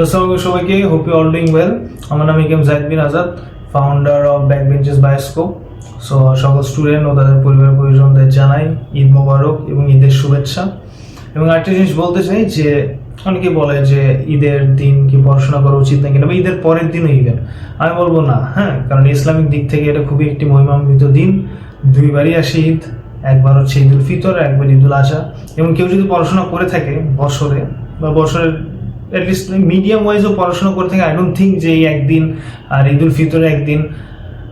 আসসালামু সবাইকে, hope you all doing well. আমার নাম AKM Zahid bin Azad, founder of Backbenchers Bioscope. So সকল স্টুডেন্ট ও তাদের পরিবার পরিজনদের জানাই ঈদ মোবারক এবং ঈদের শুভেচ্ছা। এবং আরেকটা জিনিস বলতে চাই যে অনেকে বলে যে ঈদের দিন কি পড়াশোনা করা উচিত নাকি না, বা ঈদের পরের দিনও ইভেন, আমি বলবো না। কারণ ইসলামিক দিক থেকে এটা খুবই একটি মহিমান্বিত দিন। দুইবারই আসে ঈদ, একবার হচ্ছে ঈদুল ফিতর, একবার ঈদুল আজহা। এবং কেউ যদি পড়াশোনা করে থাকে বছরের অ্যাটলিস্ট মিডিয়াম ওয়াইজও পড়াশোনা করে থাকে, আই ডোন্ট থিঙ্ক যে এই একদিন আর ঈদুল ফিতরে একদিন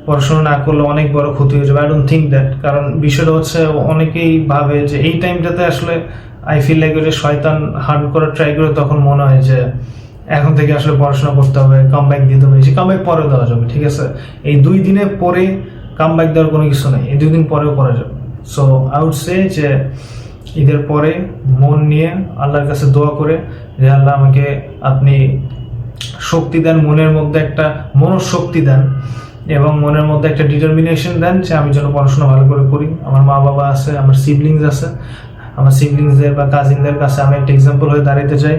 পড়াশোনা না করলে অনেক বড় ক্ষতি হয়ে যাবে। I don't think that. কারণ বিষয়টা হচ্ছে অনেকেই ভাবে যে এই টাইমটাতে আসলে আই ফিল লাইক যে শয়তান হার্ন করার ট্রাই করে, তখন মনে হয় যে এখন থেকে আসলে পড়াশোনা করতে হবে, কামব্যাক দিতে হবে। সে কামব্যাক পরে দেওয়া যাবে, ঠিক আছে। এই 2 দিনে পরে কামব্যাক দেওয়ার কোনো কিছু নেই, এই 2 দিন পরেও করা যাবে। সো আই উড সে যে ঈদের পরে মন নিয়ে আল্লাহর কাছে দোয়া করে যে আল্লাহ আমাকে আপনি শক্তি দেন, মনের মধ্যে একটা মনোশক্তি দেন এবং মনের মধ্যে একটা ডিটারমিনেশন দেন যে আমি যেন পড়াশোনা ভালো করে করি। আমার মা বাবা আছে, আমার সিবলিংস আছে, আমার সিবলিংসদের বা কাজিনদের কাছে আমি একটা এক্সাম্পল হয়ে দাঁড়াতে চাই,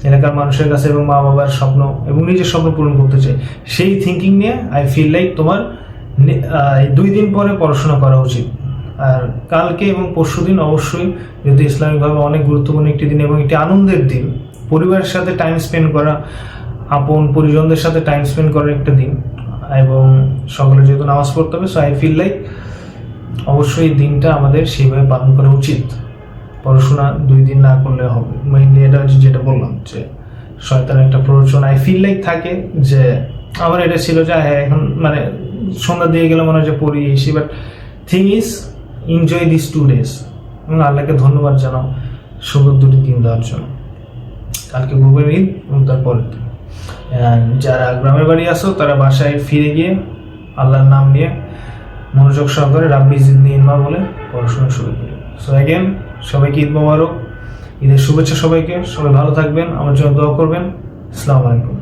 এলাকার মানুষের কাছে, এবং মা বাবার স্বপ্ন এবং নিজের স্বপ্ন পূরণ করতে চাই। সেই থিঙ্কিং নিয়ে আই ফিল লাইক তোমার 2 দিন পরে পড়াশোনা করা উচিত। আর কালকে এবং পরশু দিন অবশ্যই, যেহেতু ইসলামিকভাবে অনেক গুরুত্বপূর্ণ একটি দিন এবং একটি আনন্দের দিন, পরিবারের সাথে টাইম স্পেন্ড করা, আপন পরিজনদের সাথে টাইম স্পেন্ড করার একটা দিন, এবং সকলে যেহেতু নামাজ পড়তে হবে, সো আই ফিল লাইক অবশ্যই এই দিনটা আমাদের সেইভাবে পালন করা উচিত। পড়াশোনা 2 দিন না করলে হবে। মেইনলি এটা হচ্ছে যেটা বললাম যে শয়তানের একটা প্ররোচন আই ফিল লাইক থাকে, যে আমার এটা ছিল যে এখন মানে সন্ধ্যা দিয়ে গেলে মনে হয় যে পড়ি AC, but thing is enjoy this 2 days এবং আল্লাহকে ধন্যবাদ জানাও সুন্দর 2টি দিন দেওয়ার জন্য। কালকে গুরুবার ঈদ এবং তারপরের দিন। যারা গ্রামের বাড়ি আসো তারা বাসায় ফিরে গিয়ে আল্লাহর নাম নিয়ে মনোযোগ সহকারে রাব্বি জিদনি ইলমা বলে পড়াশোনা শুরু করি। সো অ্যাগেন সবাইকে ঈদ মোবারক, ঈদের শুভেচ্ছা সবাইকে। সবাই ভালো থাকবেন, আমার জন্য দোয়া করবেন। আসসালামু আলাইকুম।